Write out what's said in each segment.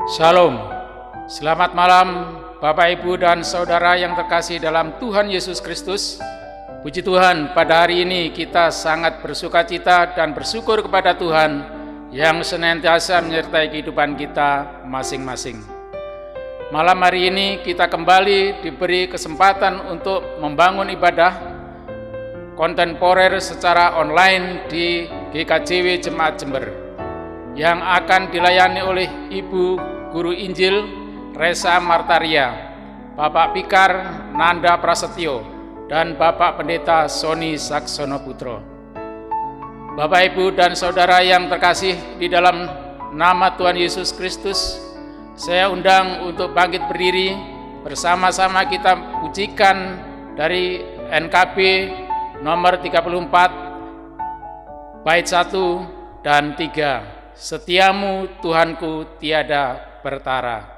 Shalom, selamat malam Bapak Ibu dan Saudara yang terkasih dalam Tuhan Yesus Kristus. Puji Tuhan, pada hari ini kita sangat bersukacita dan bersyukur kepada Tuhan yang senantiasa menyertai kehidupan kita masing-masing. Malam hari ini kita kembali diberi kesempatan untuk membangun ibadah kontemporer secara online di GKJW Jemaat Jember yang akan dilayani oleh Ibu Guru Injil Resa Martaria, Bapak Pikar Nanda Prasetyo, dan Bapak Pendeta Sony Saksono Putro. Bapak Ibu dan Saudara yang terkasih di dalam nama Tuhan Yesus Kristus, saya undang untuk bangkit berdiri bersama-sama kita pujikan dari NKB nomor 34 bait 1 dan 3. Setiamu Tuhanku tiada bertara.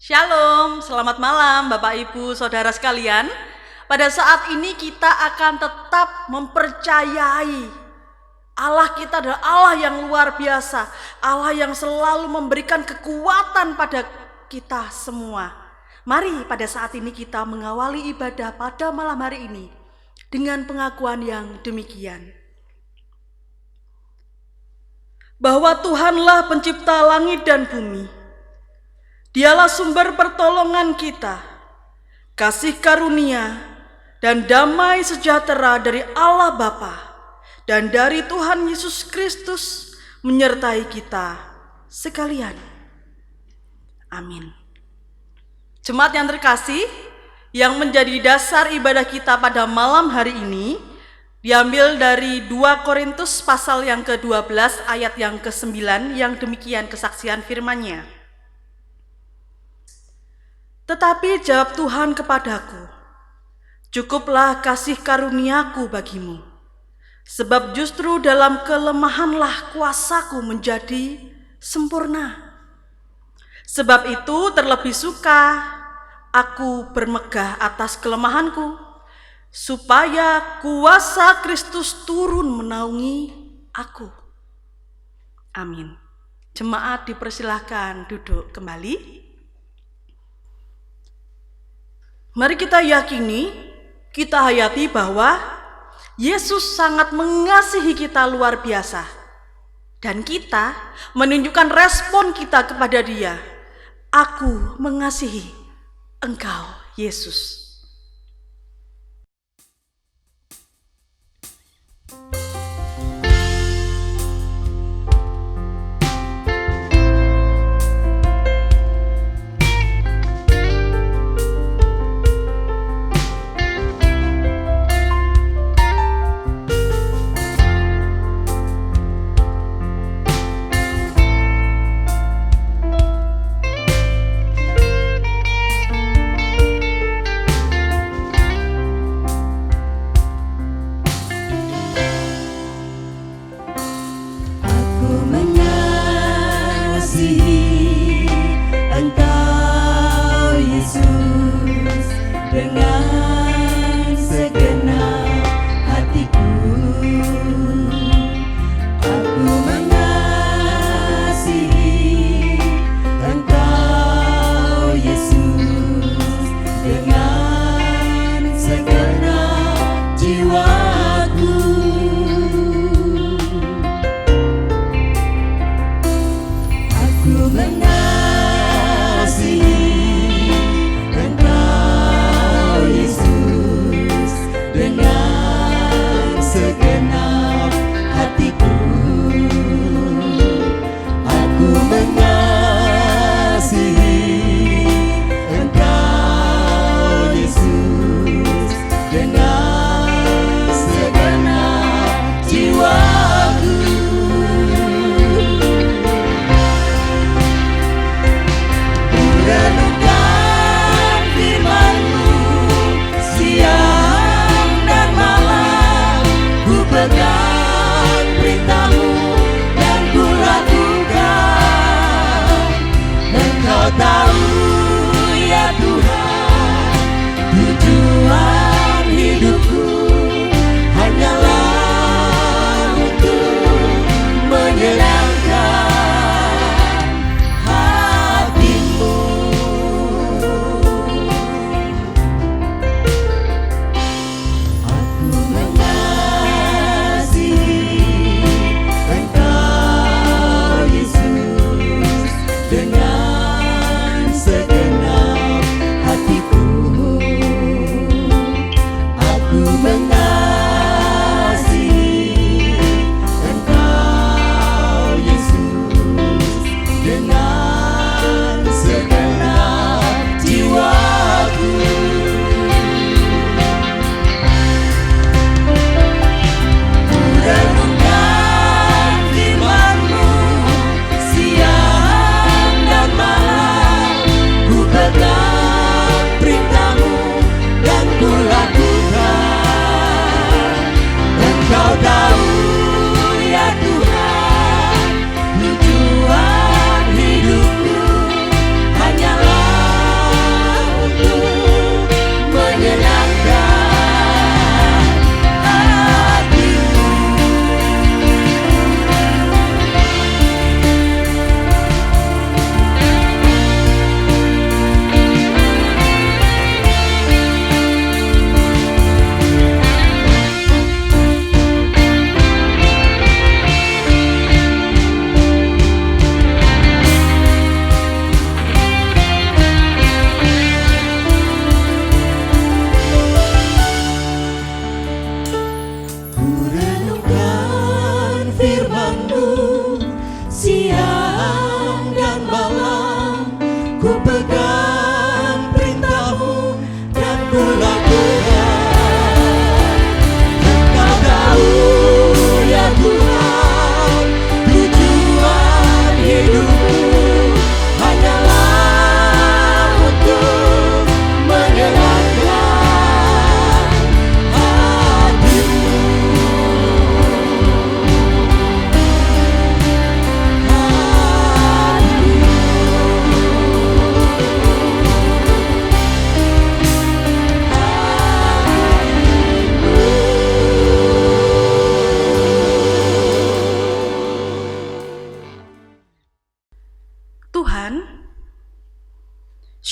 Shalom, selamat malam Bapak Ibu Saudara sekalian. Pada saat ini kita akan tetap mempercayai Allah kita adalah Allah yang luar biasa, Allah yang selalu memberikan kekuatan pada kita semua. Mari pada saat ini kita mengawali ibadah pada malam hari ini dengan pengakuan yang demikian. Bahwa Tuhanlah pencipta langit dan bumi. Dialah sumber pertolongan kita, kasih karunia dan damai sejahtera dari Allah Bapa dan dari Tuhan Yesus Kristus menyertai kita sekalian. Amin. Jemaat yang terkasih, yang menjadi dasar ibadah kita pada malam hari ini diambil dari 2 Korintus pasal yang ke-12 ayat yang ke-9 yang demikian kesaksian firman-Nya. Tetapi jawab Tuhan kepadaku, cukuplah kasih karuniaku bagimu, sebab justru dalam kelemahanlah kuasaku menjadi sempurna. Sebab itu terlebih suka aku bermegah atas kelemahanku, supaya kuasa Kristus turun menaungi aku. Amin. Jemaat dipersilahkan duduk kembali. Mari kita yakini, kita hayati bahwa Yesus sangat mengasihi kita luar biasa. Dan kita menunjukkan respon kita kepada Dia. Aku mengasihi Engkau, Yesus.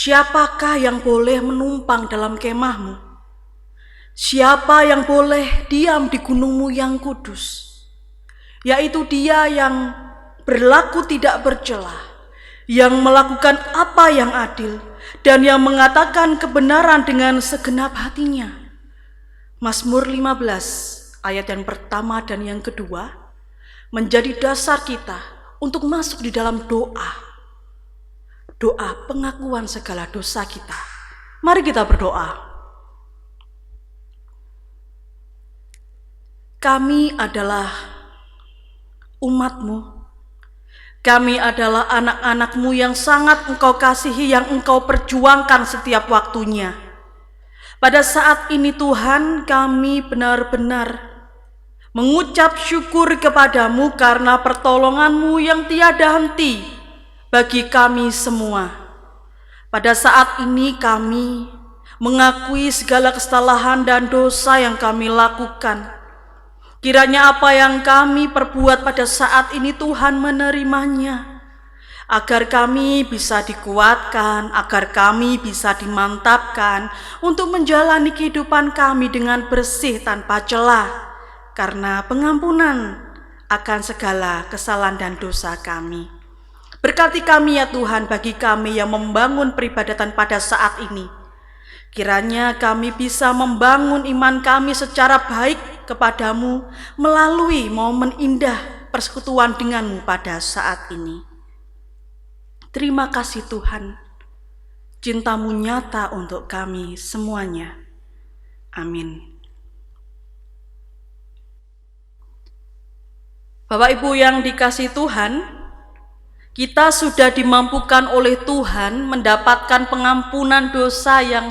Siapakah yang boleh menumpang dalam kemahmu? Siapa yang boleh diam di gunungmu yang kudus? Yaitu Dia yang berlaku tidak bercela, yang melakukan apa yang adil, dan yang mengatakan kebenaran dengan segenap hatinya. Mazmur 15 ayat yang pertama dan yang kedua menjadi dasar kita untuk masuk di dalam doa pengakuan segala dosa kita. Mari kita berdoa. Kami adalah umat-Mu. Kami adalah anak-anak-Mu yang sangat Engkau kasihi, yang Engkau perjuangkan setiap waktunya. Pada saat ini Tuhan, kami benar-benar mengucap syukur kepadamu karena pertolongan-Mu yang tiada henti bagi kami semua. Pada saat ini kami mengakui segala kesalahan dan dosa yang kami lakukan. Kiranya apa yang kami perbuat pada saat ini Tuhan menerimanya, agar kami bisa dikuatkan, agar kami bisa dimantapkan untuk menjalani kehidupan kami dengan bersih tanpa celah, karena pengampunan akan segala kesalahan dan dosa kami. Berkati kami ya Tuhan, bagi kami yang membangun peribadatan pada saat ini. Kiranya kami bisa membangun iman kami secara baik kepadamu melalui momen indah persekutuan denganmu pada saat ini. Terima kasih Tuhan, cinta-Mu nyata untuk kami semuanya. Amin. Bapak Ibu yang dikasihi Tuhan, kita sudah dimampukan oleh Tuhan mendapatkan pengampunan dosa yang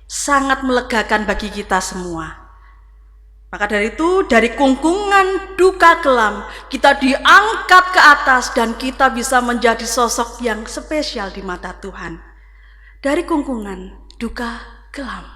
sangat melegakan bagi kita semua. Maka dari itu, dari kungkungan duka kelam, kita diangkat ke atas dan kita bisa menjadi sosok yang spesial di mata Tuhan. Dari kungkungan duka kelam.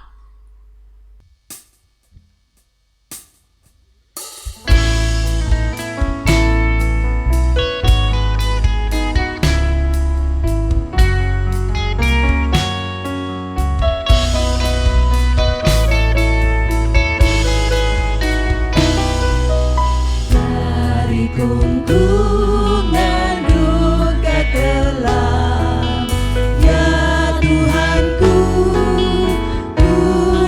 Kungkungan duka kelam, ya Tuhanku, ku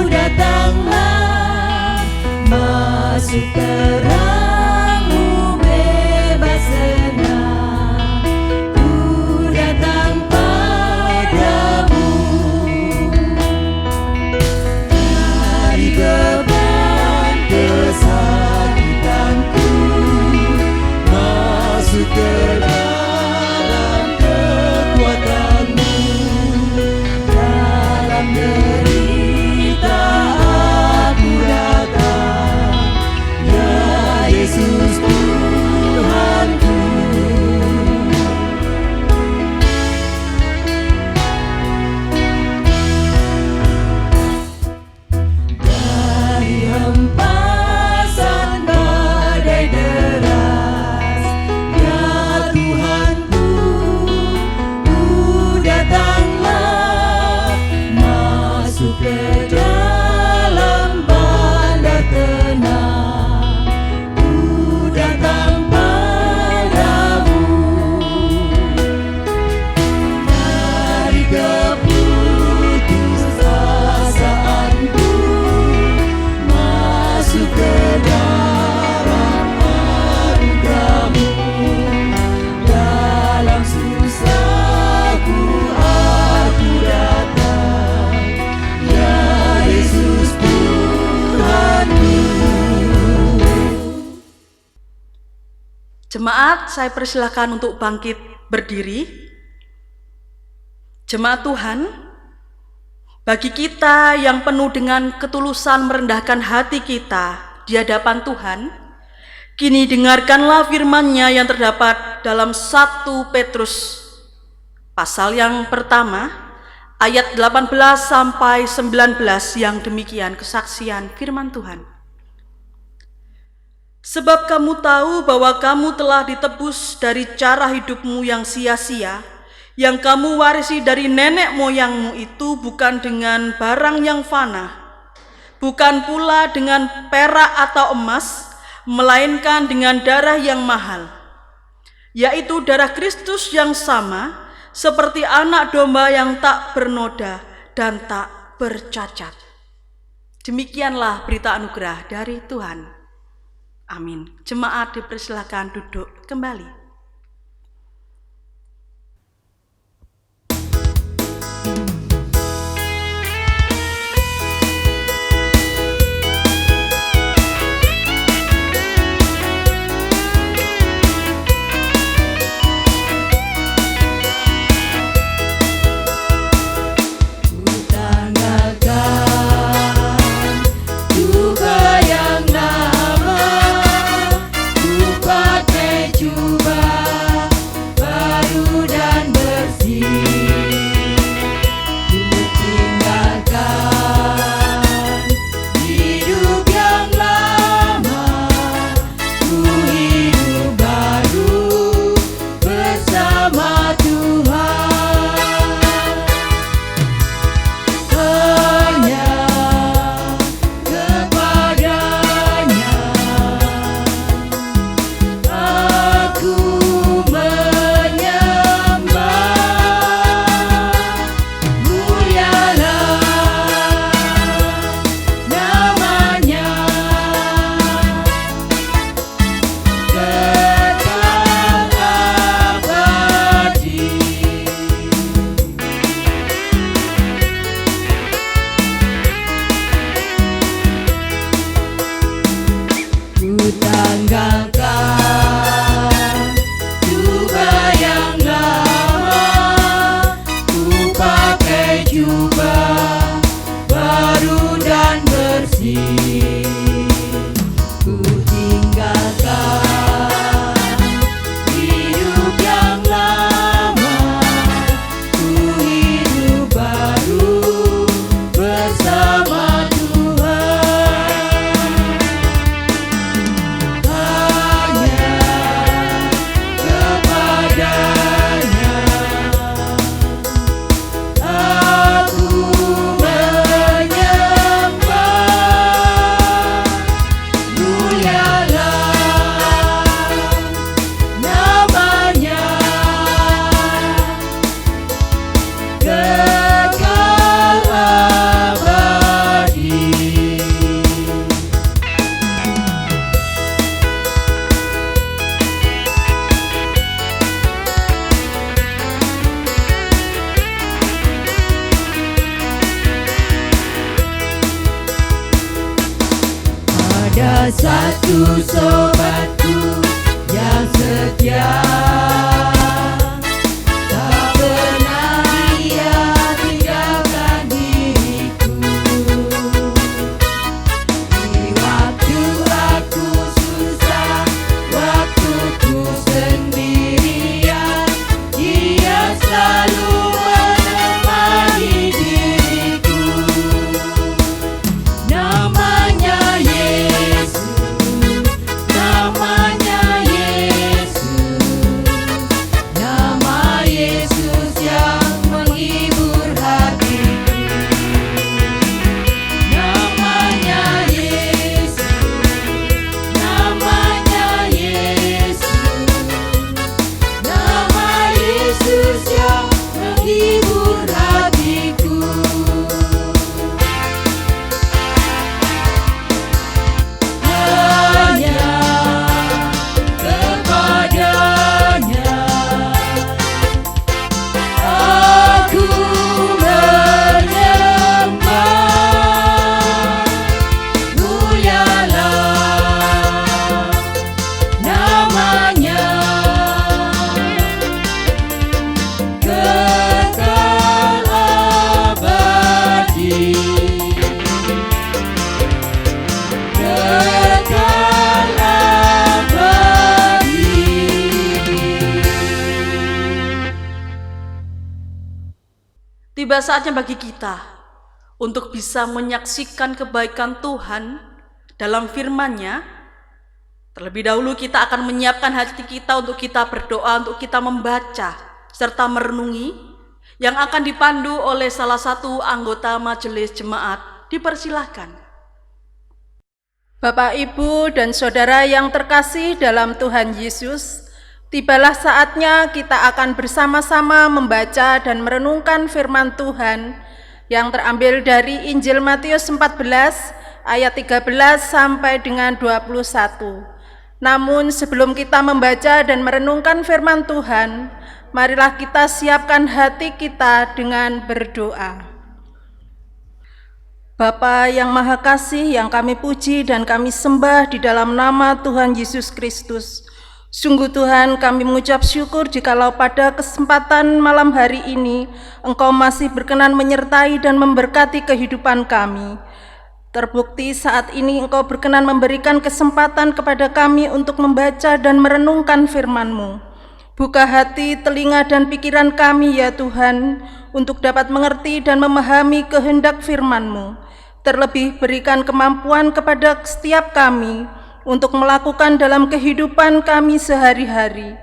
datanglah, masuk terang-Mu bebas senang, ku datang padamu. Dari beban kesakitanku, masuk ke dalam kekuatan-Mu. Dalam derita aku datang, ya Yesus Tuhanku. Dari hempasan badai deras, ya Tuhanku, ku datanglah, masuk ke dalam bandar tenang, ku datang padamu. Dari keputusasaanku, masuk ke dalam anugerah-Mu. Dalam susahku aku datang, ya Yesus Tuhanku. Jemaat, saya persilakan untuk bangkit berdiri. Jemaat Tuhan, bagi kita yang penuh dengan ketulusan merendahkan hati kita di hadapan Tuhan, kini dengarkanlah firman-Nya yang terdapat dalam 1 Petrus pasal yang pertama ayat 18 sampai 19 yang demikian kesaksian firman Tuhan. Sebab kamu tahu bahwa kamu telah ditebus dari cara hidupmu yang sia-sia, yang kamu warisi dari nenek moyangmu itu bukan dengan barang yang fana, bukan pula dengan perak atau emas, melainkan dengan darah yang mahal, yaitu darah Kristus yang sama, seperti anak domba yang tak bernoda dan tak bercacat. Demikianlah berita anugerah dari Tuhan. Amin. Jemaat dipersilakan duduk kembali. Ada satu sobatku yang setia, tak pernah ia tinggalkan diriku. Di waktu aku susah, waktuku sendirian, ia selalu menemani diriku. Namanya Tiba saatnya bagi kita untuk bisa menyaksikan kebaikan Tuhan dalam firman-Nya. Terlebih dahulu kita akan menyiapkan hati kita untuk kita berdoa, untuk kita membaca serta merenungi yang akan dipandu oleh salah satu anggota majelis jemaat. Dipersilahkan. Bapak, Ibu, dan Saudara yang terkasih dalam Tuhan Yesus, tibalah saatnya kita akan bersama-sama membaca dan merenungkan firman Tuhan yang terambil dari Injil Matius 14 ayat 13 sampai dengan 21. Namun sebelum kita membaca dan merenungkan firman Tuhan, marilah kita siapkan hati kita dengan berdoa. Bapa yang Maha Kasih, yang kami puji dan kami sembah di dalam nama Tuhan Yesus Kristus. Sungguh Tuhan, kami mengucap syukur jikalau pada kesempatan malam hari ini Engkau masih berkenan menyertai dan memberkati kehidupan kami. Terbukti saat ini Engkau berkenan memberikan kesempatan kepada kami untuk membaca dan merenungkan firman-Mu. Buka hati, telinga, dan pikiran kami ya Tuhan, untuk dapat mengerti dan memahami kehendak firman-Mu. Terlebih berikan kemampuan kepada setiap kami untuk melakukan dalam kehidupan kami sehari-hari.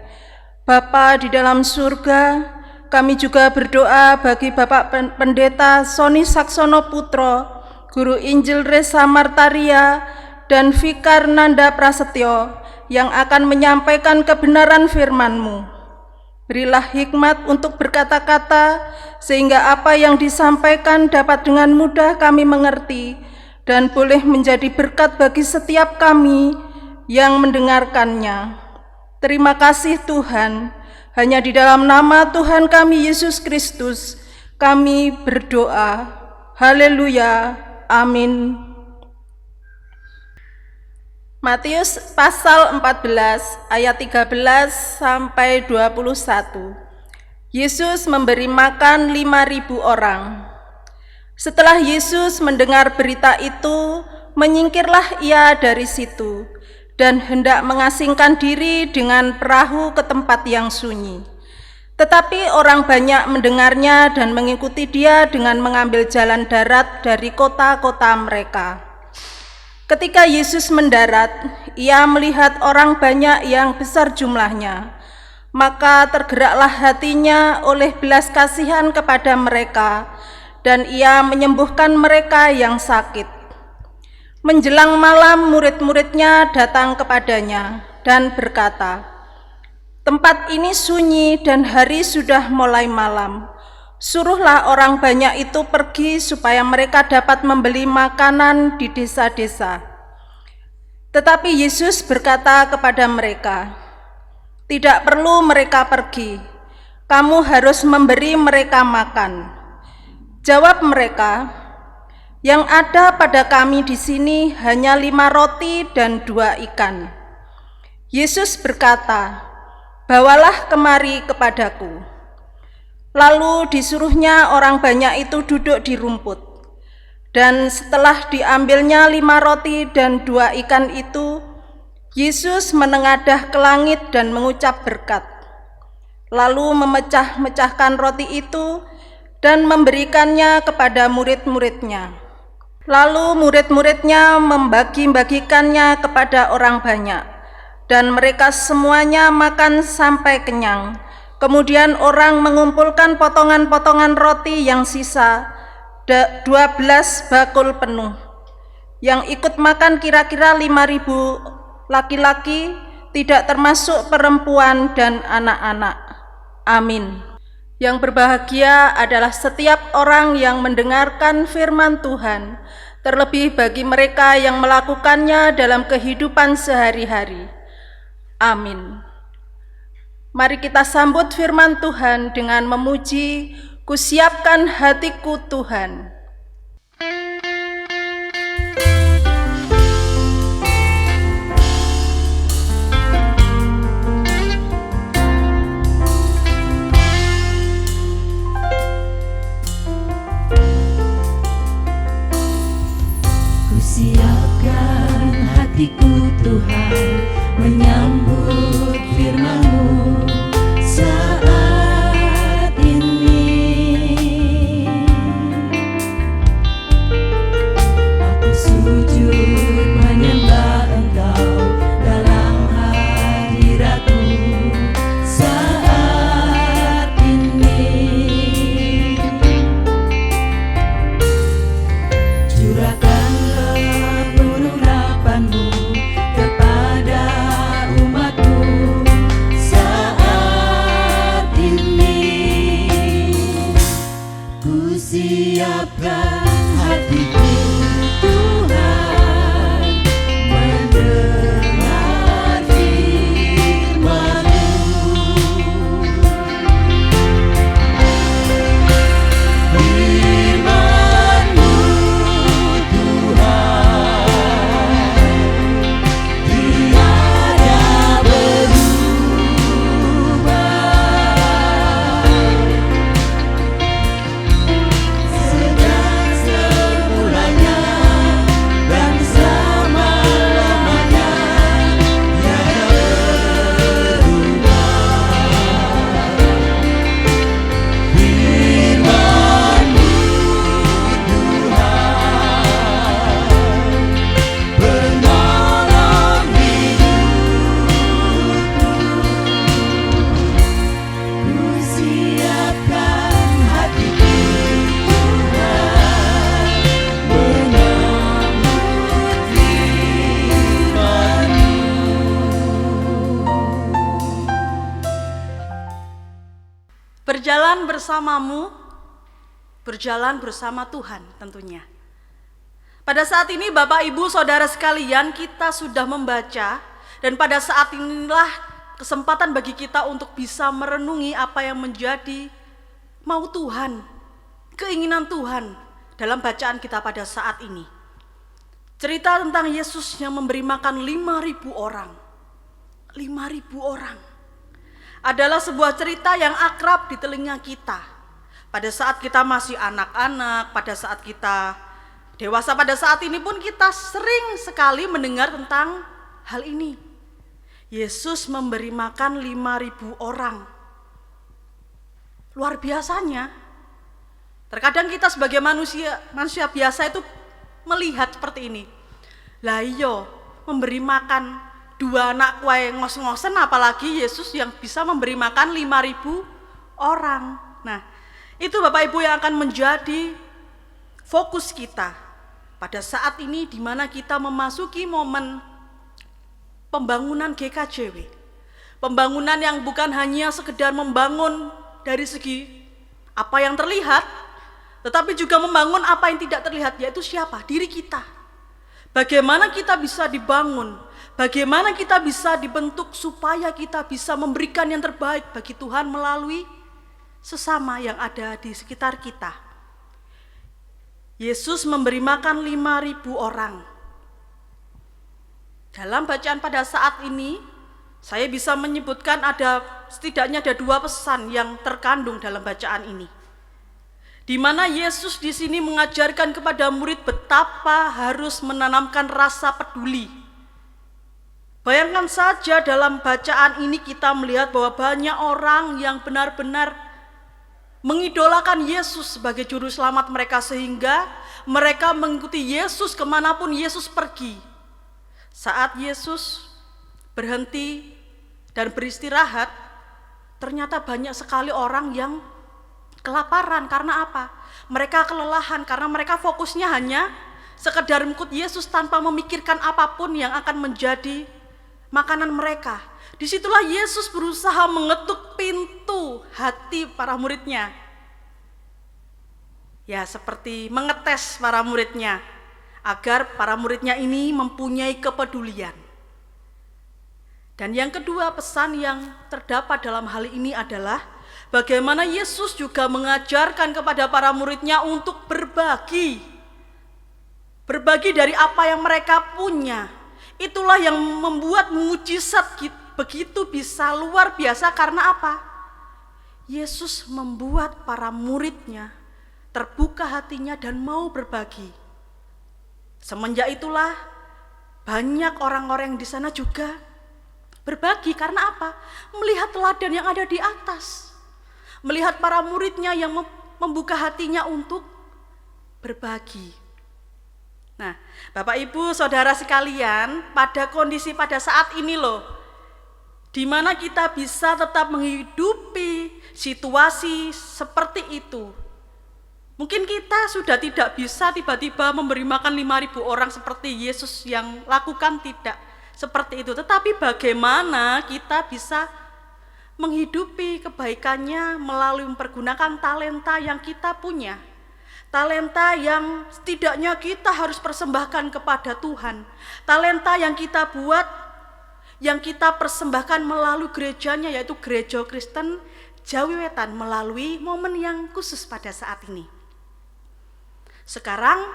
Bapa di dalam surga, kami juga berdoa bagi Bapak Pendeta Sony Saksono Putro, Guru Injil Resa Martaria, dan Vikar Nanda Prasetyo yang akan menyampaikan kebenaran firman-Mu. Berilah hikmat untuk berkata-kata, sehingga apa yang disampaikan dapat dengan mudah kami mengerti dan boleh menjadi berkat bagi setiap kami yang mendengarkannya. Terima kasih Tuhan, hanya di dalam nama Tuhan kami Yesus Kristus kami berdoa. Haleluya, amin. Matius pasal 14 ayat 13 sampai 21. Yesus memberi makan 5.000 orang. Setelah Yesus mendengar berita itu, menyingkirlah ia dari situ dan hendak mengasingkan diri dengan perahu ke tempat yang sunyi. Tetapi orang banyak mendengarnya dan mengikuti dia dengan mengambil jalan darat dari kota-kota mereka. Ketika Yesus mendarat, ia melihat orang banyak yang besar jumlahnya. Maka tergeraklah hatinya oleh belas kasihan kepada mereka, dan ia menyembuhkan mereka yang sakit. Menjelang malam, murid-muridnya datang kepadanya dan berkata, "Tempat ini sunyi dan hari sudah mulai malam. Suruhlah orang banyak itu pergi supaya mereka dapat membeli makanan di desa-desa." Tetapi Yesus berkata kepada mereka, "Tidak perlu mereka pergi, kamu harus memberi mereka makan." Jawab mereka, "Yang ada pada kami di sini hanya 5 roti dan 2 ikan." Yesus berkata, "Bawalah kemari kepadaku." Lalu disuruhnya orang banyak itu duduk di rumput. Dan setelah diambilnya 5 roti dan 2 ikan itu, Yesus menengadah ke langit dan mengucap berkat. Lalu memecah-mecahkan roti itu dan memberikannya kepada murid-muridnya. Lalu murid-muridnya membagi-bagikannya kepada orang banyak, dan mereka semuanya makan sampai kenyang. Kemudian orang mengumpulkan potongan-potongan roti yang sisa, 12 bakul penuh. Yang ikut makan kira-kira 5.000 laki-laki, tidak termasuk perempuan dan anak-anak. Amin. Yang berbahagia adalah setiap orang yang mendengarkan firman Tuhan, terlebih bagi mereka yang melakukannya dalam kehidupan sehari-hari. Amin. Mari kita sambut firman Tuhan dengan memuji, "Kusiapkan hatiku Tuhan." Kusiapkan hatiku Tuhan, menyambut firman-Mu saat ini. Aku sujud menyembah Engkau dalam hadirat-Mu saat berjalan bersamamu, berjalan bersama Tuhan tentunya. Pada saat ini Bapak Ibu Saudara sekalian, kita sudah membaca, dan pada saat inilah kesempatan bagi kita untuk bisa merenungi apa yang menjadi mau Tuhan, keinginan Tuhan dalam bacaan kita pada saat ini. Cerita tentang Yesus yang memberi makan 5.000 orang. 5.000 orang adalah sebuah cerita yang akrab di telinga kita. Pada saat kita masih anak-anak, pada saat kita dewasa, pada saat ini pun kita sering sekali mendengar tentang hal ini. Yesus memberi makan 5.000 orang. Luar biasanya. Terkadang kita sebagai manusia biasa itu melihat seperti ini. Lah iya, memberi makan 2 anak kue ngos-ngosen, apalagi Yesus yang bisa memberi makan 5.000 orang. Nah, itu Bapak Ibu yang akan menjadi fokus kita pada saat ini, di mana kita memasuki momen pembangunan GKJW. Pembangunan yang bukan hanya sekedar membangun dari segi apa yang terlihat, tetapi juga membangun apa yang tidak terlihat, yaitu siapa? Diri kita. Bagaimana kita bisa dibangun, bagaimana kita bisa dibentuk supaya kita bisa memberikan yang terbaik bagi Tuhan melalui sesama yang ada di sekitar kita. Yesus memberi makan 5.000 orang. Dalam bacaan pada saat ini, saya bisa menyebutkan setidaknya ada 2 pesan yang terkandung dalam bacaan ini. Di mana Yesus di sini mengajarkan kepada murid betapa harus menanamkan rasa peduli. Bayangkan saja dalam bacaan ini kita melihat bahwa banyak orang yang benar-benar mengidolakan Yesus sebagai juru selamat mereka, sehingga mereka mengikuti Yesus kemanapun Yesus pergi. Saat Yesus berhenti dan beristirahat, ternyata banyak sekali orang yang kelaparan. Karena apa? Mereka kelelahan karena mereka fokusnya hanya sekedar mengikut Yesus tanpa memikirkan apapun yang akan menjadi makanan mereka. Disitulah Yesus berusaha mengetuk pintu hati para muridnya. Ya, seperti mengetes para muridnya, agar para muridnya ini mempunyai kepedulian. Dan yang kedua, pesan yang terdapat dalam hal ini adalah bagaimana Yesus juga mengajarkan kepada para muridnya untuk berbagi. Berbagi dari apa yang mereka punya. Itulah yang membuat mukjizat begitu bisa luar biasa. Karena apa? Yesus membuat para muridnya terbuka hatinya dan mau berbagi. Semenjak itulah banyak orang-orang yang di sana juga berbagi. Karena apa? Melihat teladan yang ada di atas. Melihat para muridnya yang membuka hatinya untuk berbagi. Nah, Bapak Ibu Saudara sekalian, pada kondisi pada saat ini loh, di mana kita bisa tetap menghidupi situasi seperti itu. Mungkin kita sudah tidak bisa tiba-tiba memberi makan 5.000 orang seperti Yesus yang lakukan, tidak seperti itu. Tetapi bagaimana kita bisa menghidupi kebaikannya melalui mempergunakan talenta yang kita punya. Talenta yang setidaknya kita harus persembahkan kepada Tuhan. Talenta yang kita buat, yang kita persembahkan melalui gerejanya, yaitu Gereja Kristen Jawi Wetan, melalui momen yang khusus pada saat ini. Sekarang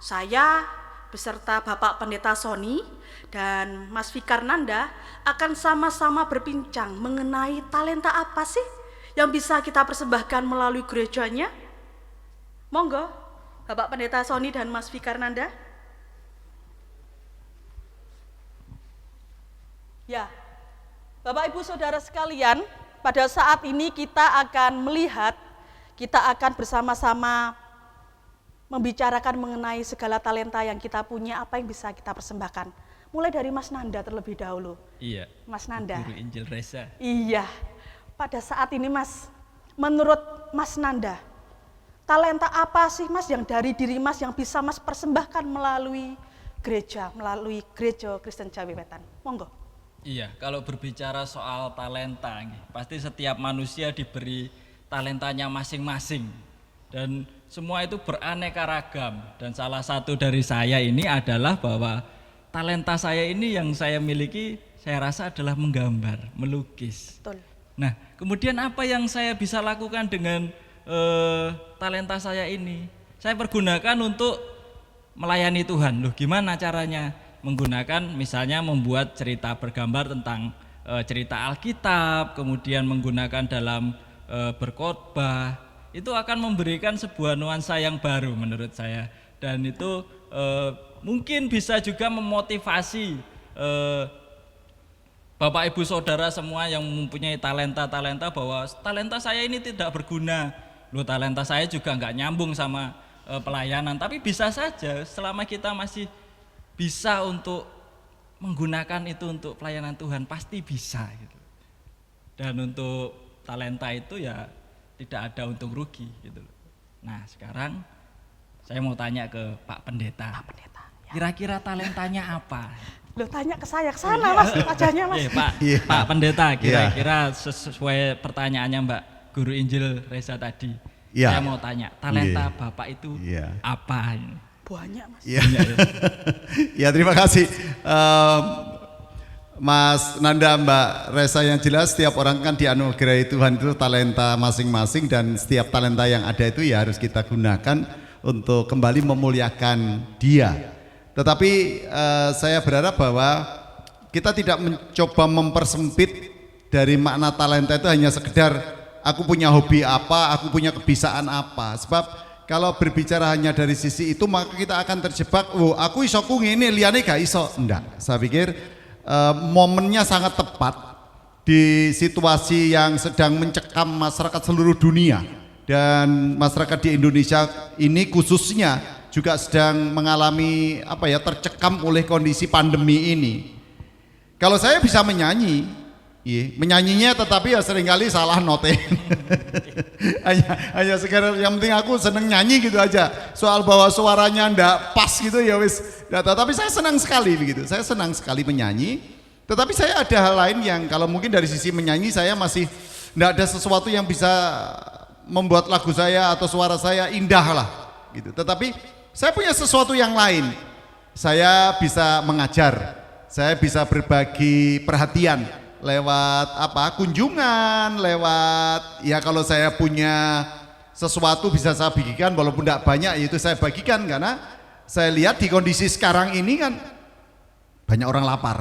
saya beserta Bapak Pendeta Sony dan Mas Fikar Nanda akan sama-sama berbincang mengenai talenta apa sih yang bisa kita persembahkan melalui gerejanya. Monggo, Bapak Pendeta Sony dan Mas Fikar Nanda. Ya, Bapak Ibu Saudara sekalian, pada saat ini kita akan melihat, kita akan bersama-sama membicarakan mengenai segala talenta yang kita punya, apa yang bisa kita persembahkan. Mulai dari Mas Nanda terlebih dahulu. Iya. Mas Nanda. Guru Injil Resa. Iya. Pada saat ini Mas, menurut Mas Nanda, talenta apa sih Mas yang dari diri Mas yang bisa Mas persembahkan melalui gereja, melalui Gereja Kristen Jawi Wetan? Monggo. Iya, kalau berbicara soal talenta, pasti setiap manusia diberi talentanya masing-masing dan semua itu beraneka ragam. Dan salah satu dari saya ini adalah bahwa talenta saya ini yang saya miliki, saya rasa adalah menggambar, melukis. Betul. Nah, kemudian apa yang saya bisa lakukan dengan talenta saya ini? Saya pergunakan untuk melayani Tuhan. Loh, gimana caranya? Menggunakan misalnya membuat cerita bergambar tentang cerita Alkitab, kemudian menggunakan dalam berkhotbah. Itu akan memberikan sebuah nuansa yang baru menurut saya. Dan itu mungkin bisa juga memotivasi Bapak Ibu Saudara semua yang mempunyai talenta-talenta bahwa talenta saya ini tidak berguna. Loh, talenta saya juga nggak nyambung sama pelayanan, tapi bisa saja selama kita masih bisa untuk menggunakan itu untuk pelayanan Tuhan, pasti bisa gitu. Dan untuk talenta itu ya tidak ada untung rugi gitu. Nah, sekarang saya mau tanya ke Pak Pendeta. Pak Pendeta. Ya. Kira-kira talentanya apa? Lo tanya ke saya, ke sana Mas, wajahnya Mas. Pak Pendeta, kira-kira sesuai pertanyaannya Mbak Guru Injil Reza tadi. Saya mau tanya, talenta Bapak itu apa? Banyak Mas. Ya, terima kasih Mas Nanda, Mbak Reza. Yang jelas setiap orang kan dianugerahi Tuhan itu talenta masing-masing, dan setiap talenta yang ada itu ya harus kita gunakan untuk kembali memuliakan Dia. Tetapi saya berharap bahwa kita tidak mencoba mempersempit dari makna talenta itu hanya sekedar aku punya hobi apa, aku punya kebisaan apa. Sebab kalau berbicara hanya dari sisi itu maka kita akan terjebak, oh aku iso ku ngene liyane gak iso. Enggak, saya pikir momennya sangat tepat di situasi yang sedang mencekam masyarakat seluruh dunia, dan masyarakat di Indonesia ini khususnya juga sedang mengalami tercekam oleh kondisi pandemi ini. Kalau saya bisa menyanyi, menyanyinya tetapi ya seringkali salah note. hanya sekedar yang penting aku seneng nyanyi gitu aja. Soal bahwa suaranya ndak pas gitu ya wis. Tetapi saya senang sekali begitu. Saya senang sekali menyanyi. Tetapi saya ada hal lain yang kalau mungkin dari sisi menyanyi saya masih ndak ada sesuatu yang bisa membuat lagu saya atau suara saya indah lah gitu. Tetapi saya punya sesuatu yang lain. Saya bisa mengajar. Saya bisa berbagi perhatian lewat kunjungan, lewat kalau saya punya sesuatu bisa saya bagikan walaupun tidak banyak, itu saya bagikan karena saya lihat di kondisi sekarang ini kan banyak orang lapar,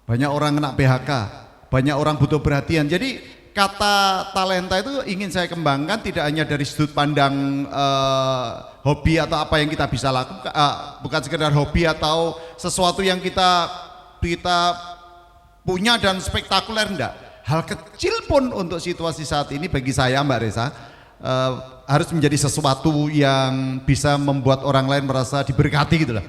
banyak orang kena PHK, banyak orang butuh perhatian. Jadi kata talenta itu ingin saya kembangkan tidak hanya dari sudut pandang hobi atau apa yang kita bisa lakukan, bukan sekedar hobi atau sesuatu yang kita punya dan spektakuler, enggak. Hal kecil pun untuk situasi saat ini bagi saya Mbak Reza harus menjadi sesuatu yang bisa membuat orang lain merasa diberkati gitu lah.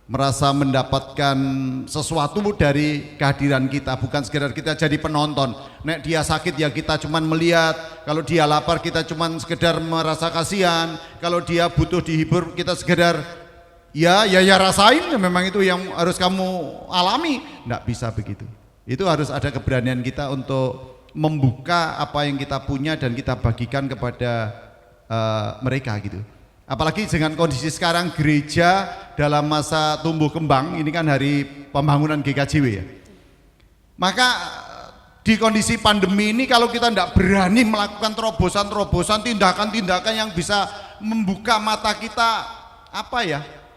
Merasa mendapatkan sesuatu dari kehadiran kita, bukan sekedar kita jadi penonton. Nek dia sakit ya kita cuman melihat, kalau dia lapar kita cuman sekedar merasa kasihan, kalau dia butuh dihibur kita sekedar ya rasain, memang itu yang harus kamu alami. Nggak bisa begitu. Itu harus ada keberanian kita untuk membuka apa yang kita punya dan kita bagikan kepada mereka gitu. Apalagi dengan kondisi sekarang gereja dalam masa tumbuh kembang, ini kan hari pembangunan GKJW ya. Maka di kondisi pandemi ini kalau kita tidak berani melakukan terobosan-terobosan, tindakan-tindakan yang bisa membuka mata kita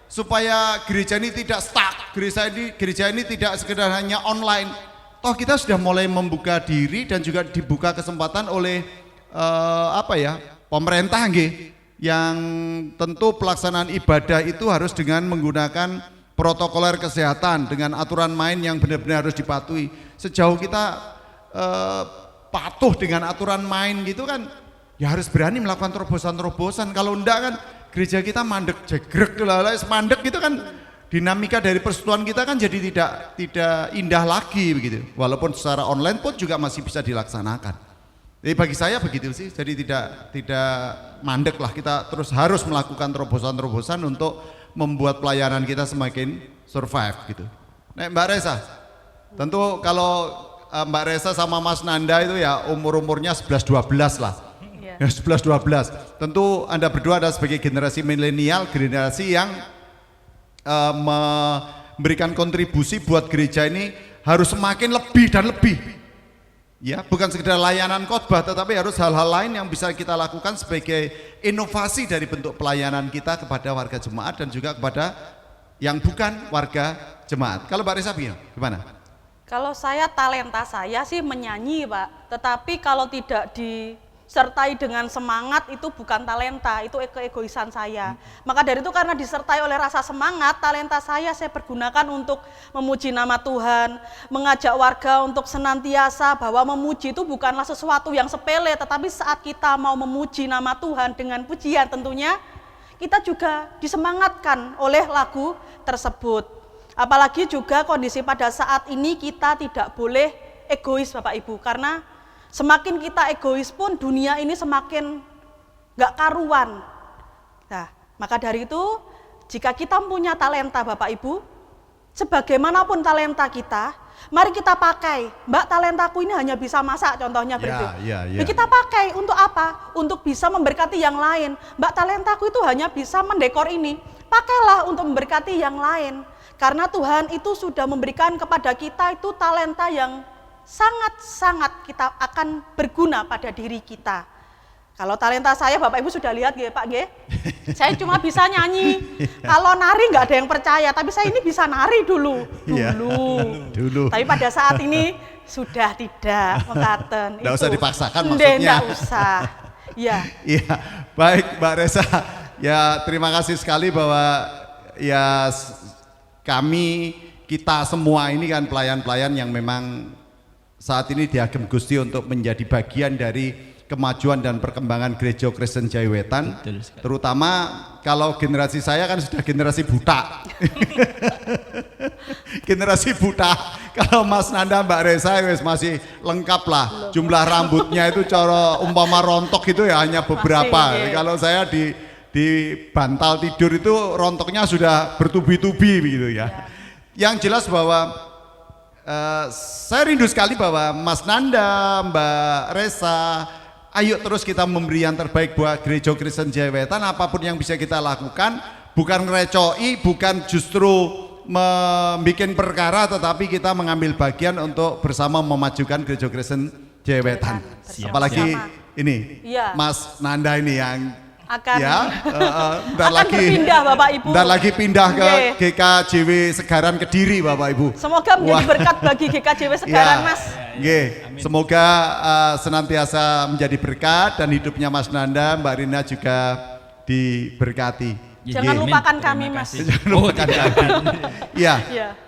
supaya gereja ini tidak stuck, gereja ini tidak sekedar hanya online. Toh kita sudah mulai membuka diri dan juga dibuka kesempatan oleh pemerintah nggih. Yang tentu pelaksanaan ibadah itu harus dengan menggunakan protokoler kesehatan, dengan aturan main yang benar-benar harus dipatuhi. Sejauh kita patuh dengan aturan main gitu kan, ya harus berani melakukan terobosan-terobosan. Kalau enggak kan gereja kita mandek jegrek lah, mandek gitu kan, dinamika dari persekutuan kita kan jadi tidak indah lagi begitu. Walaupun secara online pun juga masih bisa dilaksanakan. Jadi bagi saya begitu sih, jadi tidak mandek lah, kita terus harus melakukan terobosan-terobosan untuk membuat pelayanan kita semakin survive gitu. Nah Mbak Reza, tentu kalau Mbak Reza sama Mas Nanda itu ya umur-umurnya 11-12 lah. Ya. Ya 11-12. Tentu Anda berdua adalah sebagai generasi milenial, generasi yang memberikan kontribusi buat gereja ini harus semakin lebih dan lebih. Ya, bukan sekedar layanan khotbah, tetapi harus hal-hal lain yang bisa kita lakukan sebagai inovasi dari bentuk pelayanan kita kepada warga jemaat dan juga kepada yang bukan warga jemaat. Kalau Mbak Resa gimana? Kalau saya, talenta saya sih menyanyi, Pak. Tetapi kalau tidak disertai dengan semangat, itu bukan talenta, itu keegoisan saya. Maka dari itu, karena disertai oleh rasa semangat, talenta saya pergunakan untuk memuji nama Tuhan, mengajak warga untuk senantiasa bahwa memuji itu bukanlah sesuatu yang sepele, tetapi saat kita mau memuji nama Tuhan dengan pujian tentunya, kita juga disemangatkan oleh lagu tersebut. Apalagi juga kondisi pada saat ini kita tidak boleh egois Bapak Ibu, karena semakin kita egois pun dunia ini semakin gak karuan. Nah, maka dari itu jika kita punya talenta Bapak Ibu, sebagaimanapun talenta kita, mari kita pakai. Mbak, talentaku ini hanya bisa masak, contohnya begitu. Ya. Kita pakai untuk apa? Untuk bisa memberkati yang lain. Mbak, talentaku itu hanya bisa mendekor ini. Pakailah untuk memberkati yang lain. Karena Tuhan itu sudah memberikan kepada kita itu talenta yang sangat-sangat kita akan berguna pada diri kita. Kalau talenta saya, Bapak Ibu sudah lihat ya Pak, saya cuma bisa nyanyi. Kalau nari nggak ada yang percaya, tapi saya ini bisa nari dulu. Tapi pada saat ini sudah tidak mengkaten. Nggak usah dipaksakan maksudnya. Nggak usah. Ya. Iya, baik Mbak Resa. Ya terima kasih sekali bahwa ya kita semua ini kan pelayan-pelayan yang memang saat ini diagem Gusti untuk menjadi bagian dari kemajuan dan perkembangan Gereja Kristen Jaiwetan, terutama kalau generasi saya kan sudah generasi buta. Generasi buta. Kalau Mas Nanda, Mbak Resa masih lengkap lah. Jumlah rambutnya itu cara umpama rontok itu ya hanya beberapa. Kalau saya di bantal tidur itu rontoknya sudah bertubi-tubi begitu ya. Yang jelas bahwa saya rindu sekali bahwa Mas Nanda, Mbak Resa, ayo terus kita memberi yang terbaik buat Gereja Kristen Jaiwetan. Apapun yang bisa kita lakukan, bukan ngerecoi, bukan justru membuat perkara, tetapi kita mengambil bagian untuk bersama memajukan Gereja Kristen Jaiwetan. Apalagi ini Mas Nanda ini yang akan pindah Bapak Ibu. Bentar lagi pindah ke GKJW Segaran Kediri Bapak Ibu. Semoga menjadi berkat bagi GKJW Segaran Mas. Semoga senantiasa menjadi berkat dan hidupnya Mas Nanda, Mbak Rina juga diberkati. Jangan lupakan kami Mas. Jangan lupakan kami.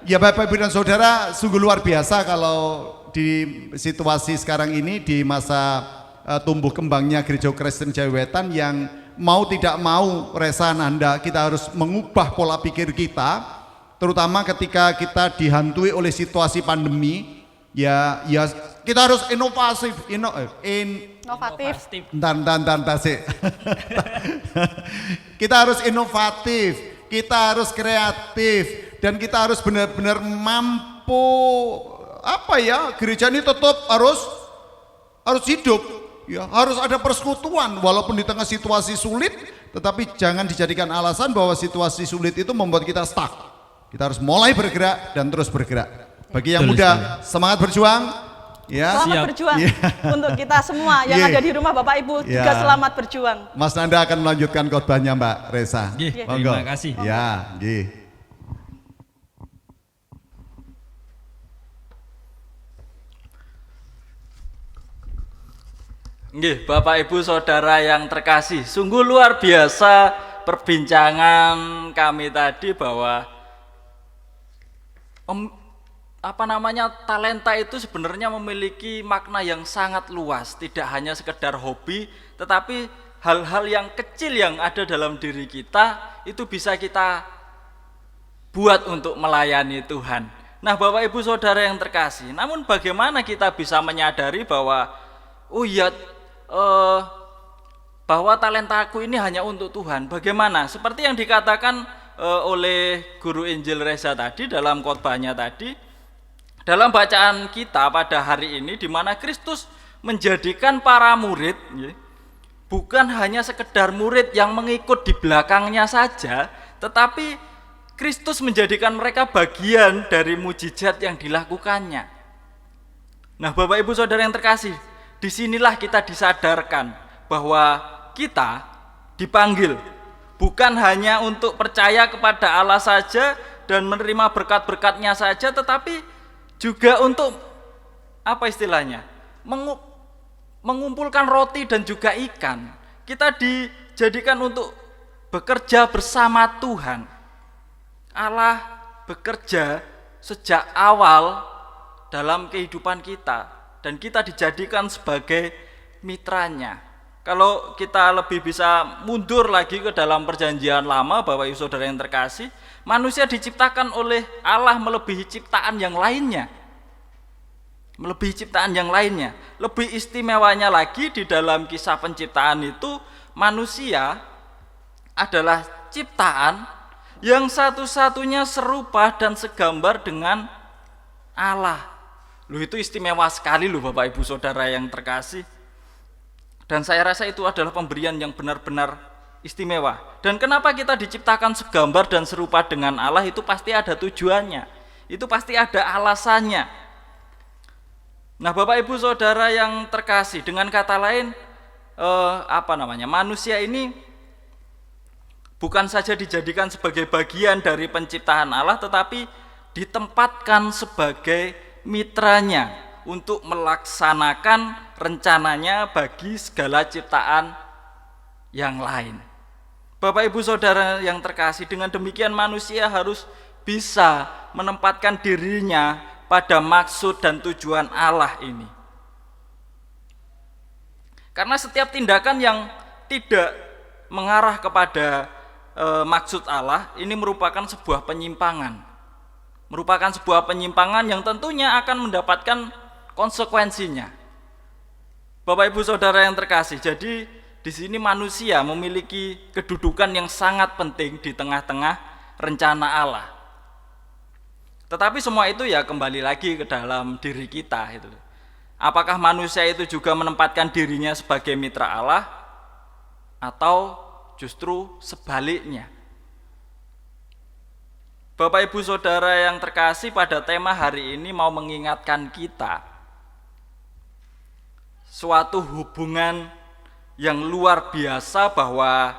Ya Bapak Ibu dan Saudara, sungguh luar biasa kalau di situasi sekarang ini di masa tumbuh kembangnya Gereja Kristen Jaiwetan yang mau tidak mau Resa Nanda kita harus mengubah pola pikir kita, terutama ketika kita dihantui oleh situasi pandemi. Ya kita harus inovatif. Kita harus inovatif, kita harus kreatif, dan kita harus benar-benar mampu gereja ini tetap harus hidup. Ya, harus ada persekutuan walaupun di tengah situasi sulit, tetapi jangan dijadikan alasan bahwa situasi sulit itu membuat kita stuck. Kita harus mulai bergerak dan terus bergerak. Bagi yang muda, semangat berjuang. Ya. Selamat berjuang untuk kita semua yang ada di rumah Bapak Ibu juga selamat berjuang. Mas Nanda akan melanjutkan khotbahnya Mbak Resa. Terima kasih. Ya, Nggih, Bapak Ibu Saudara yang terkasih, sungguh luar biasa perbincangan kami tadi bahwa talenta itu sebenarnya memiliki makna yang sangat luas, tidak hanya sekedar hobi, tetapi hal-hal yang kecil yang ada dalam diri kita itu bisa kita buat untuk melayani Tuhan. Nah, Bapak Ibu Saudara yang terkasih, namun bagaimana kita bisa menyadari bahwa bahwa talentaku ini hanya untuk Tuhan? Bagaimana? Seperti yang dikatakan oleh Guru Injil Reza tadi dalam khotbahnya tadi, dalam bacaan kita pada hari ini, di mana Kristus menjadikan para murid bukan hanya sekedar murid yang mengikut di belakangnya saja, tetapi Kristus menjadikan mereka bagian dari mujizat yang dilakukannya. Nah, Bapak Ibu Saudara yang terkasih, disinilah kita disadarkan bahwa kita dipanggil bukan hanya untuk percaya kepada Allah saja dan menerima berkat-berkatnya saja, tetapi juga untuk apa istilahnya? Mengumpulkan roti dan juga ikan. Kita dijadikan untuk bekerja bersama Tuhan. Allah bekerja sejak awal dalam kehidupan kita dan kita dijadikan sebagai mitranya. Kalau kita lebih bisa mundur lagi ke dalam perjanjian lama, Bapak Ibu Saudara yang terkasih, manusia diciptakan oleh Allah melebihi ciptaan yang lainnya. Melebihi ciptaan yang lainnya. Lebih istimewanya lagi di dalam kisah penciptaan itu, manusia adalah ciptaan yang satu-satunya serupa dan segambar dengan Allah. Loh, itu istimewa sekali loh Bapak Ibu Saudara yang terkasih. Dan saya rasa itu adalah pemberian yang benar-benar istimewa. Dan kenapa kita diciptakan segambar dan serupa dengan Allah, itu pasti ada tujuannya. Itu pasti ada alasannya. Nah, Bapak Ibu Saudara yang terkasih, dengan kata lain manusia ini bukan saja dijadikan sebagai bagian dari penciptaan Allah, tetapi ditempatkan sebagai mitranya untuk melaksanakan rencananya bagi segala ciptaan yang lain. Bapak Ibu Saudara yang terkasih, dengan demikian manusia harus bisa menempatkan dirinya pada maksud dan tujuan Allah ini. Karena setiap tindakan yang tidak mengarah kepada maksud Allah ini merupakan sebuah penyimpangan. Merupakan sebuah penyimpangan yang tentunya akan mendapatkan konsekuensinya. Bapak Ibu Saudara yang terkasih, jadi di sini manusia memiliki kedudukan yang sangat penting di tengah-tengah rencana Allah. Tetapi semua itu ya kembali lagi ke dalam diri kita itu. Apakah manusia itu juga menempatkan dirinya sebagai mitra Allah atau justru sebaliknya? Bapak Ibu Saudara yang terkasih, pada tema hari ini mau mengingatkan kita suatu hubungan yang luar biasa, bahwa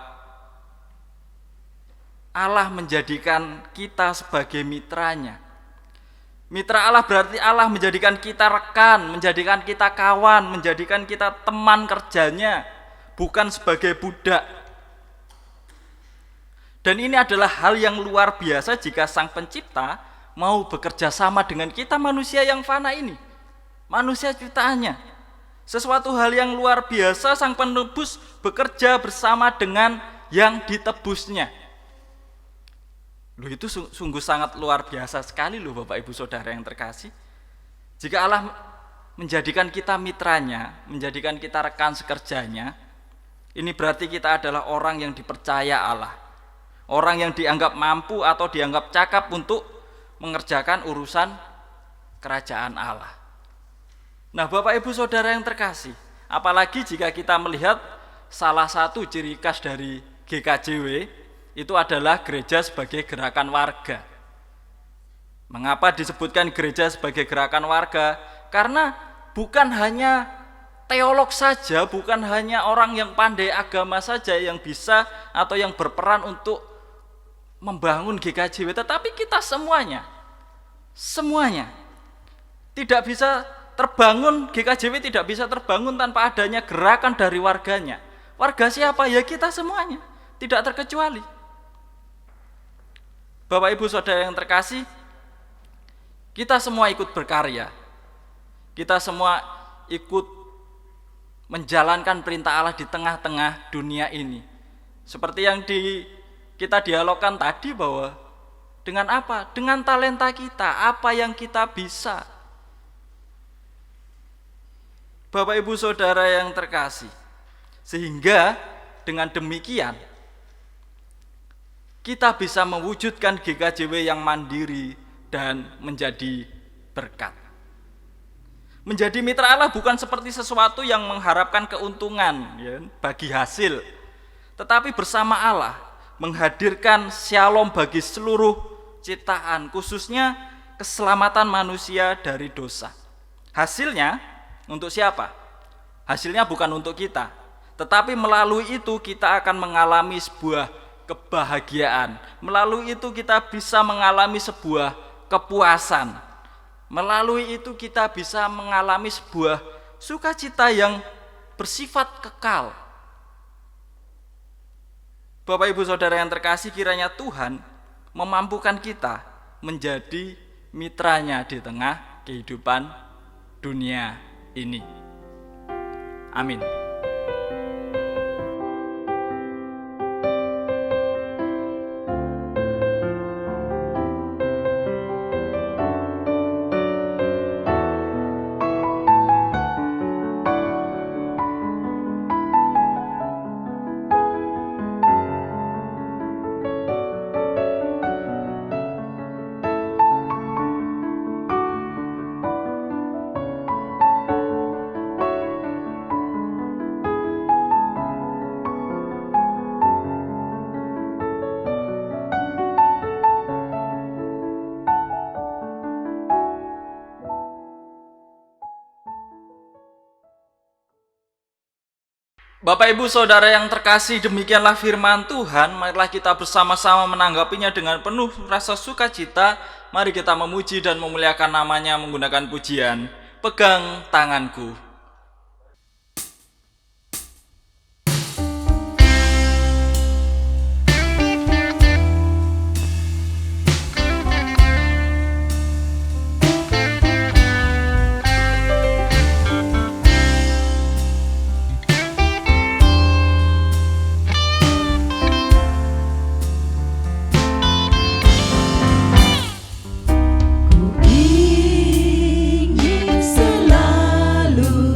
Allah menjadikan kita sebagai mitranya. Mitra Allah berarti Allah menjadikan kita rekan, menjadikan kita kawan, menjadikan kita teman kerjanya, bukan sebagai budak. Dan ini adalah hal yang luar biasa jika Sang Pencipta mau bekerja sama dengan kita manusia yang fana ini, manusia ciptaannya. Sesuatu hal yang luar biasa, Sang Penebus bekerja bersama dengan yang ditebusnya. Loh, itu sungguh sangat luar biasa sekali loh Bapak Ibu Saudara yang terkasih. Jika Allah menjadikan kita mitranya, menjadikan kita rekan sekerjanya, ini berarti kita adalah orang yang dipercaya Allah. Orang yang dianggap mampu atau dianggap cakap untuk mengerjakan urusan kerajaan Allah. Nah, Bapak Ibu Saudara yang terkasih, apalagi jika kita melihat salah satu ciri khas dari GKJW itu adalah gereja sebagai gerakan warga. Mengapa disebutkan gereja sebagai gerakan warga? Karena bukan hanya teolog saja, bukan hanya orang yang pandai agama saja yang bisa atau yang berperan untuk membangun GKJW, tetapi kita semuanya tidak bisa terbangun. GKJW tidak bisa terbangun tanpa adanya gerakan dari warganya. Warga siapa? Ya kita semuanya, tidak terkecuali. Bapak Ibu Saudara yang terkasih, kita semua ikut berkarya. Kita semua ikut menjalankan perintah Allah di tengah-tengah dunia ini. Seperti yang kita dialogkan tadi, bahwa dengan apa? Dengan talenta kita, apa yang kita bisa. Bapak Ibu Saudara yang terkasih, sehingga dengan demikian kita bisa mewujudkan GKJW yang mandiri dan menjadi berkat. Menjadi mitra Allah bukan seperti sesuatu yang mengharapkan keuntungan ya, bagi hasil, tetapi bersama Allah menghadirkan shalom bagi seluruh ciptaan, khususnya keselamatan manusia dari dosa. Hasilnya untuk siapa? Hasilnya bukan untuk kita, tetapi melalui itu kita akan mengalami sebuah kebahagiaan. Melalui itu kita bisa mengalami sebuah kepuasan. Melalui itu kita bisa mengalami sebuah sukacita yang bersifat kekal. Bapak Ibu Saudara yang terkasih, kiranya Tuhan memampukan kita menjadi mitranya di tengah kehidupan dunia ini. Amin. Bapak Ibu Saudara yang terkasih, demikianlah firman Tuhan. Marilah kita bersama-sama menanggapinya dengan penuh rasa sukacita. Mari kita memuji dan memuliakan namanya menggunakan pujian Pegang Tanganku. Ingin selalu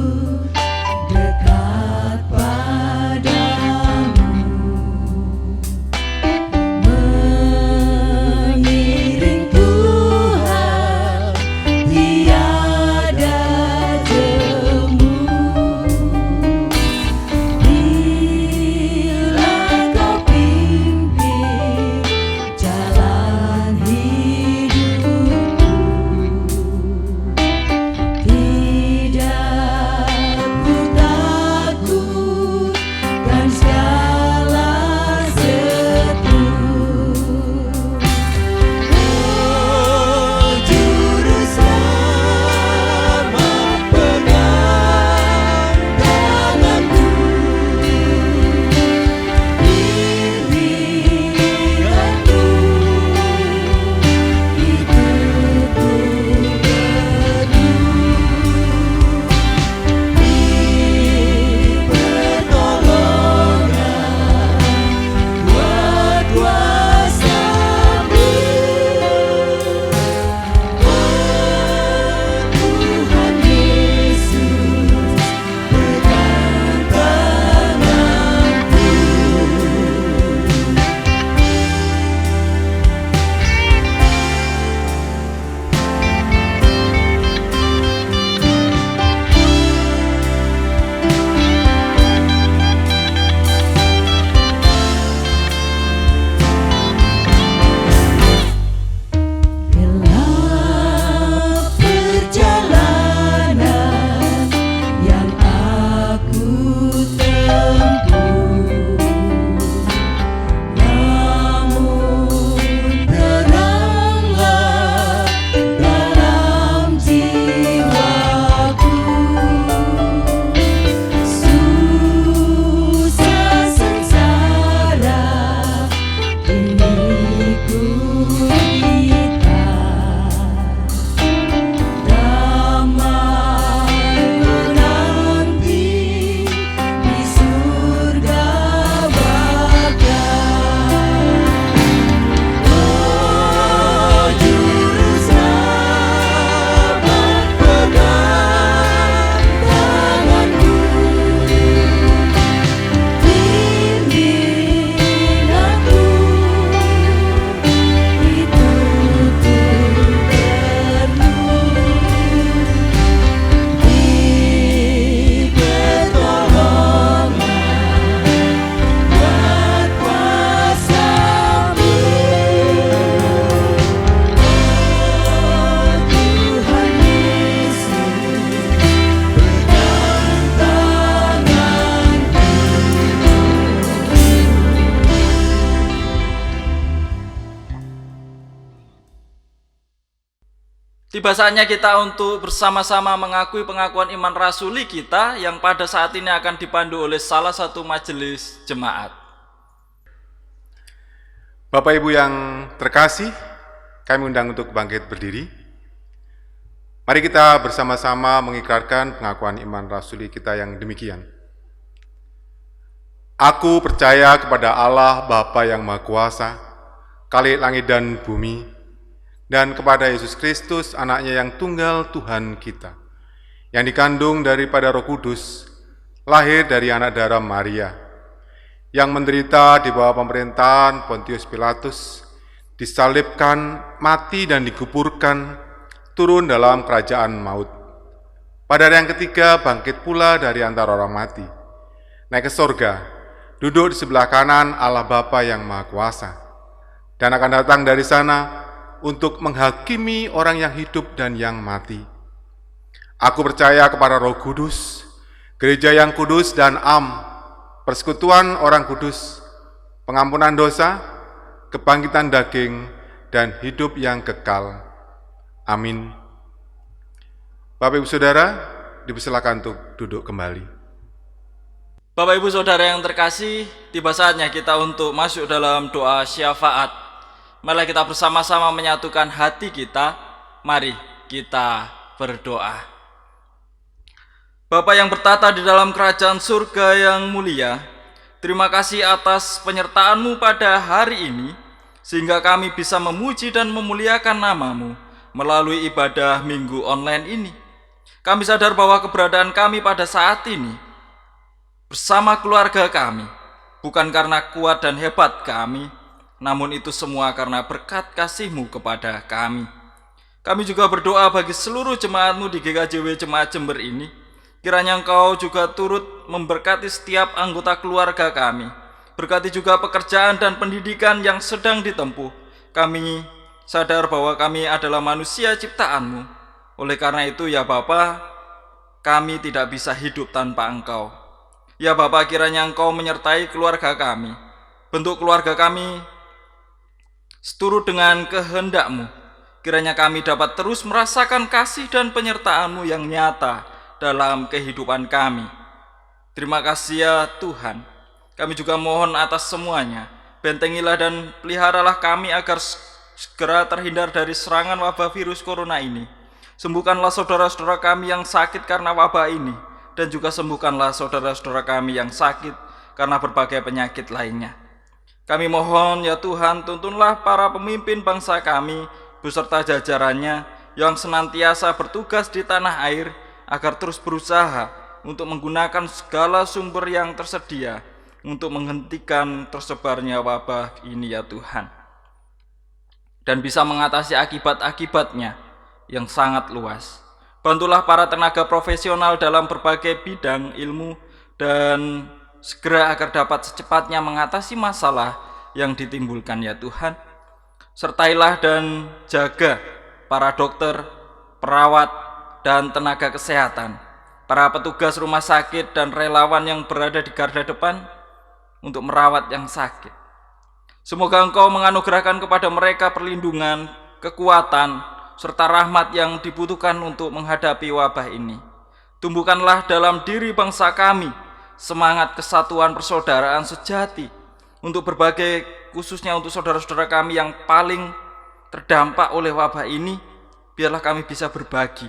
Tiba saatnya kita untuk bersama-sama mengakui pengakuan iman rasuli kita yang pada saat ini akan dipandu oleh salah satu majelis jemaat. Bapak Ibu yang terkasih, kami undang untuk bangkit berdiri. Mari kita bersama-sama mengikrarkan pengakuan iman rasuli kita yang demikian. Aku percaya kepada Allah Bapa yang Maha Kuasa, Khalik langit dan bumi, dan kepada Yesus Kristus, anaknya yang tunggal Tuhan kita, yang dikandung daripada Roh Kudus, lahir dari anak darah Maria, yang menderita di bawah pemerintahan Pontius Pilatus, disalibkan, mati dan dikuburkan, turun dalam kerajaan maut. Pada hari yang ketiga bangkit pula dari antara orang mati, naik ke sorga, duduk di sebelah kanan Allah Bapa yang Maha Kuasa, dan akan datang dari sana untuk menghakimi orang yang hidup dan yang mati. Aku percaya kepada Roh Kudus, gereja yang kudus dan persekutuan orang kudus, pengampunan dosa, kebangkitan daging, dan hidup yang kekal. Amin. Bapak Ibu Saudara, dipersilakan untuk duduk kembali. Bapak Ibu Saudara yang terkasih, tiba saatnya kita untuk masuk dalam doa syafaat. Mari kita bersama-sama menyatukan hati kita. Mari kita berdoa. Bapa yang bertata di dalam kerajaan surga yang mulia, terima kasih atas penyertaan-Mu pada hari ini, sehingga kami bisa memuji dan memuliakan nama-Mu melalui ibadah minggu online ini. Kami sadar bahwa keberadaan kami pada saat ini bersama keluarga kami bukan karena kuat dan hebat kami, namun itu semua karena berkat kasih-Mu kepada kami. Kami juga berdoa bagi seluruh jemaat-Mu di GKJW Jemaat Jember ini. Kiranya Engkau juga turut memberkati setiap anggota keluarga kami. Berkati juga pekerjaan dan pendidikan yang sedang ditempuh. Kami sadar bahwa kami adalah manusia ciptaan-Mu. Oleh karena itu ya Bapa, kami tidak bisa hidup tanpa Engkau. Ya Bapa, kiranya Engkau menyertai keluarga kami. Bentuk keluarga kami seturut dengan kehendak-Mu. Kiranya kami dapat terus merasakan kasih dan penyertaan-Mu yang nyata dalam kehidupan kami. Terima kasih ya Tuhan. Kami juga mohon atas semuanya, bentengilah dan peliharalah kami agar segera terhindar dari serangan wabah virus corona ini. Sembuhkanlah saudara-saudara kami yang sakit karena wabah ini, dan juga sembuhkanlah saudara-saudara kami yang sakit karena berbagai penyakit lainnya. Kami mohon ya Tuhan, tuntunlah para pemimpin bangsa kami beserta jajarannya yang senantiasa bertugas di tanah air agar terus berusaha untuk menggunakan segala sumber yang tersedia untuk menghentikan tersebarnya wabah ini ya Tuhan, dan bisa mengatasi akibat-akibatnya yang sangat luas. Bantulah para tenaga profesional dalam berbagai bidang ilmu dan segera agar dapat secepatnya mengatasi masalah yang ditimbulkan ya Tuhan. Sertailah dan jaga para dokter, perawat, dan tenaga kesehatan, para petugas rumah sakit dan relawan yang berada di garda depan untuk merawat yang sakit. Semoga Engkau menganugerahkan kepada mereka perlindungan, kekuatan, serta rahmat yang dibutuhkan untuk menghadapi wabah ini. Tumbuhkanlah dalam diri bangsa kami semangat kesatuan persaudaraan sejati untuk berbagai, khususnya untuk saudara-saudara kami yang paling terdampak oleh wabah ini. Biarlah kami bisa berbagi.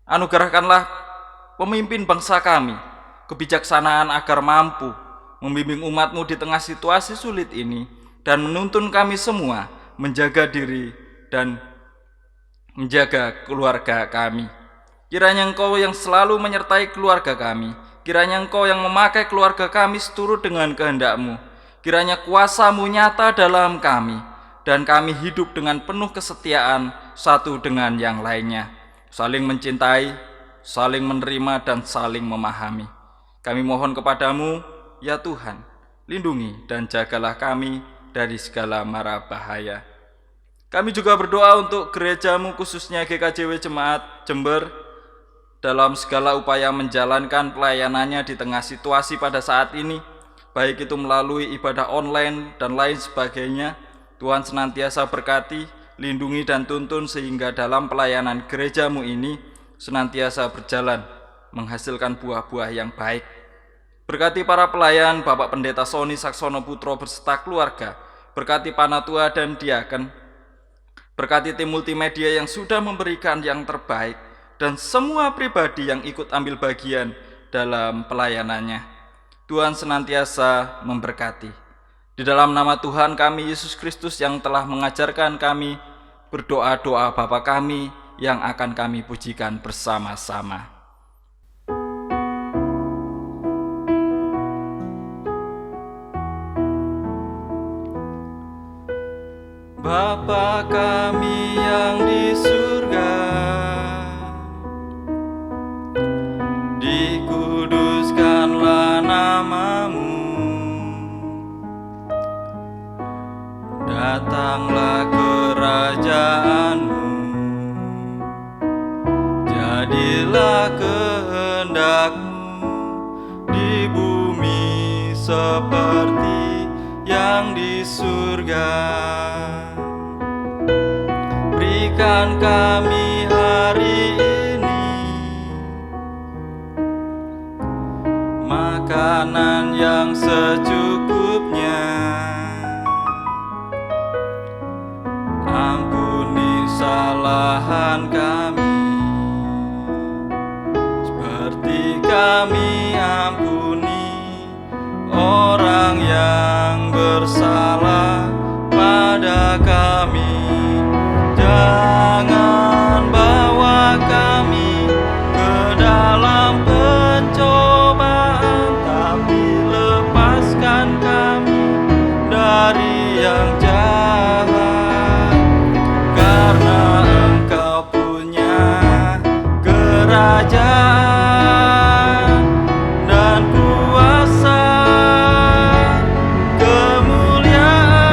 Anugerahkanlah pemimpin bangsa kami kebijaksanaan agar mampu membimbing umat-Mu di tengah situasi sulit ini, dan menuntun kami semua menjaga diri dan menjaga keluarga kami. Kiranya Engkau yang selalu menyertai keluarga kami. Kiranya Engkau yang memakai keluarga kami seturut dengan kehendak-Mu. Kiranya kuasa-Mu nyata dalam kami, dan kami hidup dengan penuh kesetiaan satu dengan yang lainnya, saling mencintai, saling menerima, dan saling memahami. Kami mohon kepada-Mu, ya Tuhan, lindungi dan jagalah kami dari segala mara bahaya. Kami juga berdoa untuk gereja-Mu, khususnya GKJW Jemaat Jember, dalam segala upaya menjalankan pelayanannya di tengah situasi pada saat ini, baik itu melalui ibadah online dan lain sebagainya. Tuhan senantiasa berkati lindungi dan tuntun sehingga dalam pelayanan gerejamu ini senantiasa berjalan, menghasilkan buah-buah yang baik. Berkati para pelayan, Bapak Pendeta Sony Saksono Putro beserta keluarga, berkati panatua dan diaken, berkati tim multimedia yang sudah memberikan yang terbaik, dan semua pribadi yang ikut ambil bagian dalam pelayanannya. Tuhan senantiasa memberkati. Di dalam nama Tuhan kami Yesus Kristus yang telah mengajarkan kami berdoa-doa Bapa kami yang akan kami pujikan bersama-sama. Bapa kami yang di surga, dikuduskanlah namamu, datanglah kerajaanmu, jadilah kehendakmu di bumi seperti yang di surga. Berikan kami hari ini makanan yang secukupnya. Ampuni kesalahan kami seperti kami ampuni orang yang bersalah pada kami. Jangan bawa kami ke dalam pencobaan, tapi lepaskan kami dari yang jahat. Karena Engkau punya kerajaan dan kuasa, kemuliaan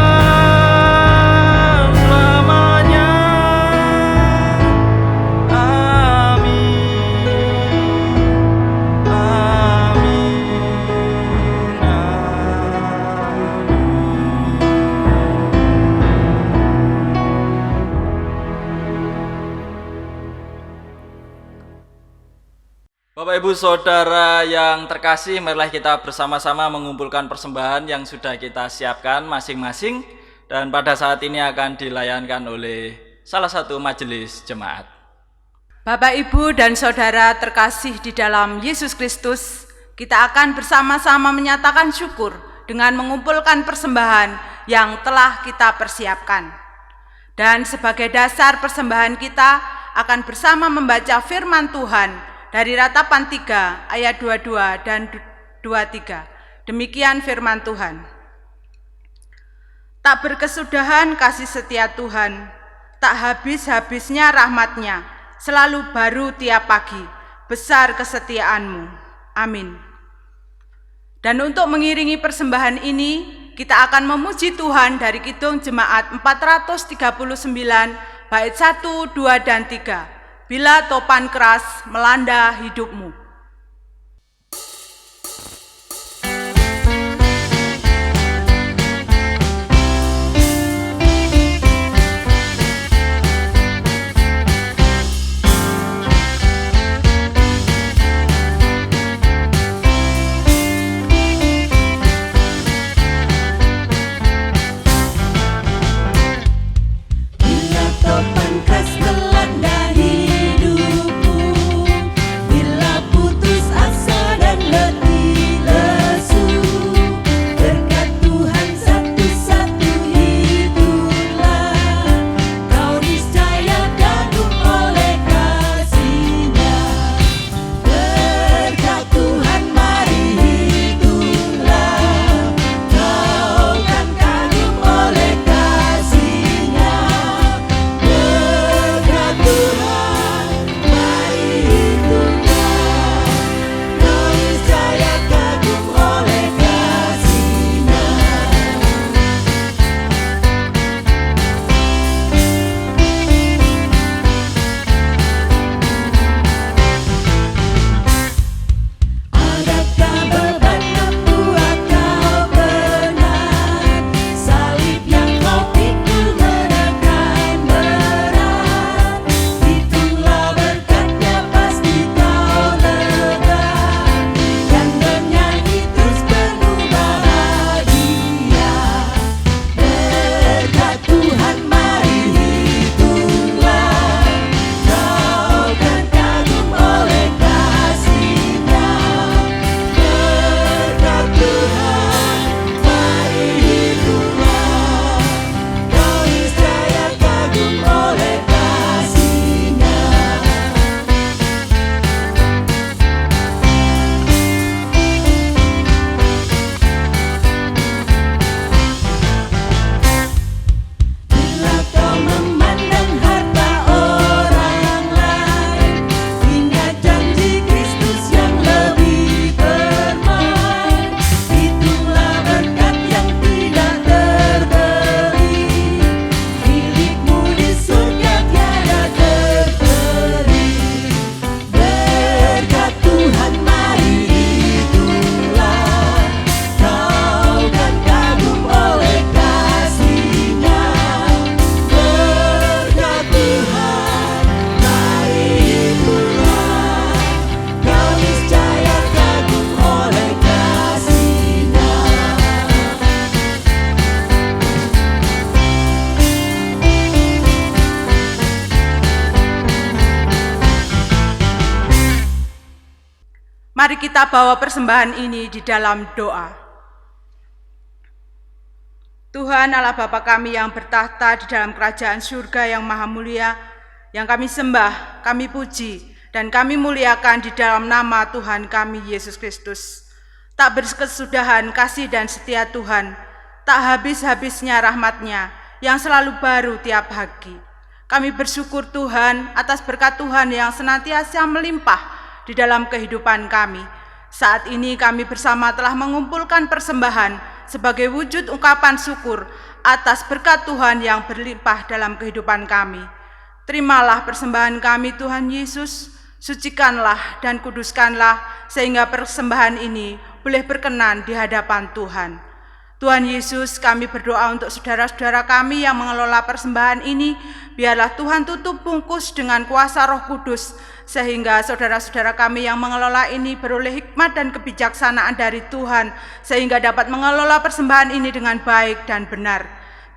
selamanya. Amin. Amin. Bapak Ibu Saudara yang terkasih, marilah kita bersama-sama mengumpulkan persembahan yang sudah kita siapkan masing-masing dan pada saat ini akan dilayankan oleh salah satu majelis jemaat. Bapak, Ibu, dan Saudara terkasih di dalam Yesus Kristus, kita akan bersama-sama menyatakan syukur dengan mengumpulkan persembahan yang telah kita persiapkan. Dan sebagai dasar persembahan kita akan bersama membaca firman Tuhan dari Ratapan 3 ayat 22 dan 23. Demikian firman Tuhan. Tak berkesudahan kasih setia Tuhan, tak habis-habisnya rahmat-Nya, selalu baru tiap pagi, besar kesetiaan-Mu. Amin. Dan untuk mengiringi persembahan ini, kita akan memuji Tuhan dari Kidung Jemaat 439, bait 1, 2, dan 3. Bila topan keras melanda hidupmu. Bila topan keras melanda hidupmu, bila Mari kita bawa persembahan ini di dalam doa. Tuhan Allah Bapa kami yang bertahta di dalam kerajaan surga yang maha mulia, yang kami sembah, kami puji, dan kami muliakan di dalam nama Tuhan kami Yesus Kristus. Tak berkesudahan kasih dan setia Tuhan, tak habis-habisnya rahmat-Nya yang selalu baru tiap pagi. Kami bersyukur Tuhan atas berkat Tuhan yang senantiasa melimpah di dalam kehidupan kami. Saat ini kami bersama telah mengumpulkan persembahan sebagai wujud ungkapan syukur atas berkat Tuhan yang berlimpah dalam kehidupan kami. Terimalah persembahan kami Tuhan Yesus, sucikanlah dan kuduskanlah sehingga persembahan ini boleh berkenan di hadapan Tuhan. Tuhan Yesus, kami berdoa untuk saudara-saudara kami yang mengelola persembahan ini, biarlah Tuhan tutup bungkus dengan kuasa Roh Kudus, sehingga saudara-saudara kami yang mengelola ini beroleh hikmat dan kebijaksanaan dari Tuhan, sehingga dapat mengelola persembahan ini dengan baik dan benar.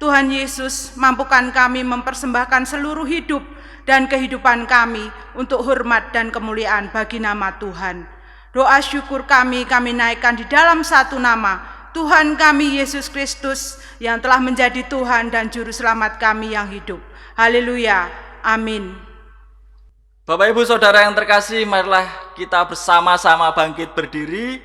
Tuhan Yesus, mampukan kami mempersembahkan seluruh hidup dan kehidupan kami untuk hormat dan kemuliaan bagi nama Tuhan. Doa syukur kami naikkan di dalam satu nama, Tuhan kami Yesus Kristus yang telah menjadi Tuhan dan Juru Selamat kami yang hidup. Haleluya, amin. Bapak Ibu Saudara yang terkasih, marilah kita bersama-sama bangkit berdiri.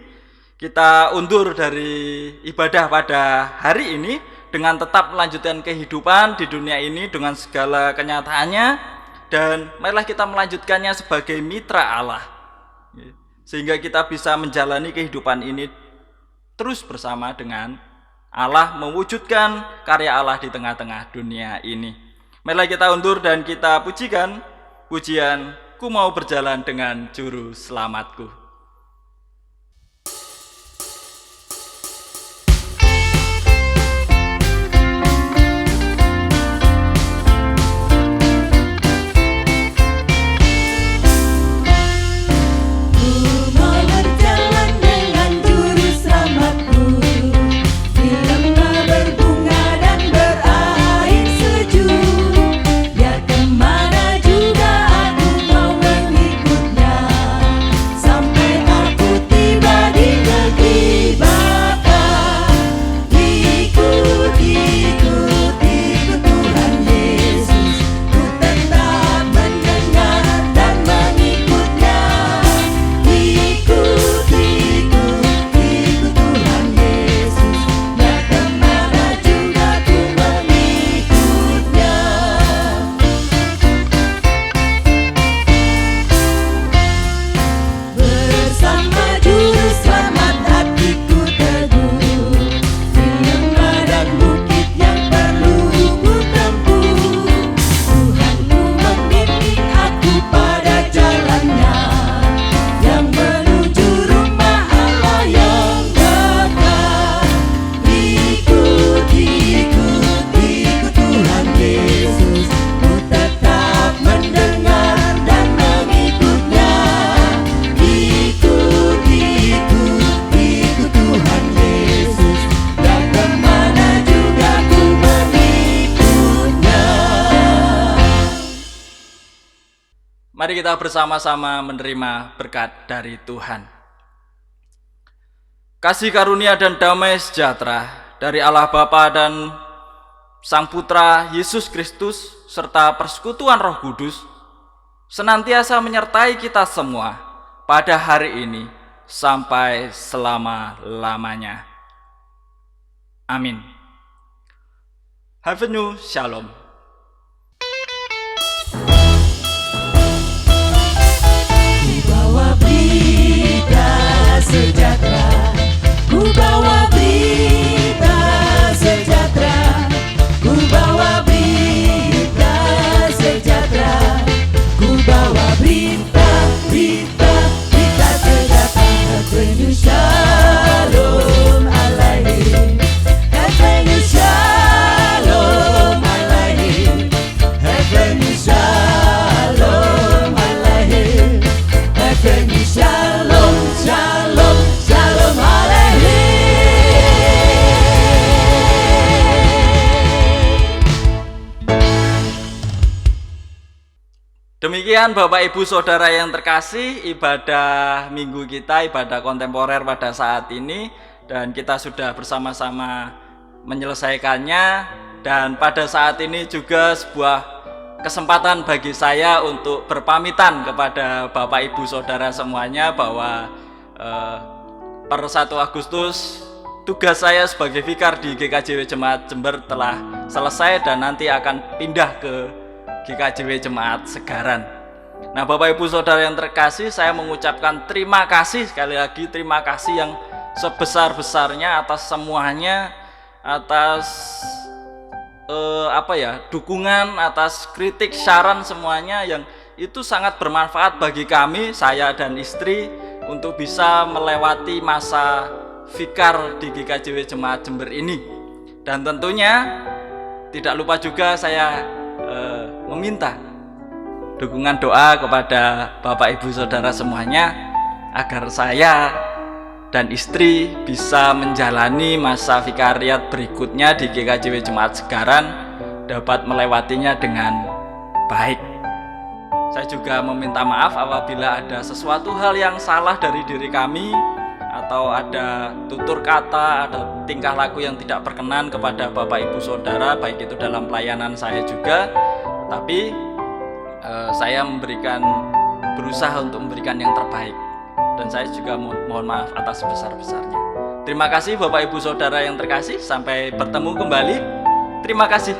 Kita undur dari ibadah pada hari ini dengan tetap melanjutkan kehidupan di dunia ini dengan segala kenyataannya, dan marilah kita melanjutkannya sebagai mitra Allah, sehingga kita bisa menjalani kehidupan ini terus bersama dengan Allah, mewujudkan karya Allah di tengah-tengah dunia ini. Marilah kita undur dan kita pujikan pujian Ku Mau Berjalan Dengan Juru Selamatku. Mari kita bersama-sama menerima berkat dari Tuhan. Kasih karunia dan damai sejahtera dari Allah Bapa dan Sang Putra Yesus Kristus serta persekutuan Roh Kudus senantiasa menyertai kita semua pada hari ini sampai selama-lamanya. Amin. Have a new shalom. Sejahtera, ku bawa berita sejahtera, ku bawa berita sejahtera, ku bawa berita sejahtera. Katanya shalom alaikum, katanya shalom alaikum. Demikian Bapak Ibu Saudara yang terkasih, ibadah minggu kita, ibadah kontemporer pada saat ini, dan kita sudah bersama-sama menyelesaikannya. Dan pada saat ini juga sebuah kesempatan bagi saya untuk berpamitan kepada Bapak Ibu Saudara semuanya bahwa per 1 Agustus tugas saya sebagai vikar di GKJW Jemaat Jember telah selesai dan nanti akan pindah ke GKJW Jemaat Segaran. Nah, Bapak Ibu Saudara yang terkasih, saya mengucapkan terima kasih sekali lagi, terima kasih yang sebesar-besarnya atas semuanya, atas dukungan, atas kritik, saran semuanya yang itu sangat bermanfaat bagi kami, saya dan istri, untuk bisa melewati masa vikar di GKJW Jemaat Jember ini. Dan tentunya tidak lupa juga saya meminta dukungan doa kepada Bapak Ibu Saudara semuanya agar saya dan istri bisa menjalani masa vikariat berikutnya di GKJW Jemaat Segaran dapat melewatinya dengan baik. Saya juga meminta maaf apabila ada sesuatu hal yang salah dari diri kami, atau ada tutur kata, ada tingkah laku yang tidak berkenan kepada Bapak Ibu Saudara, baik itu dalam pelayanan saya juga. Tapi saya berusaha untuk memberikan yang terbaik, dan saya juga mohon maaf atas sebesar-besarnya. Terima kasih Bapak Ibu Saudara yang terkasih, sampai bertemu kembali. Terima kasih.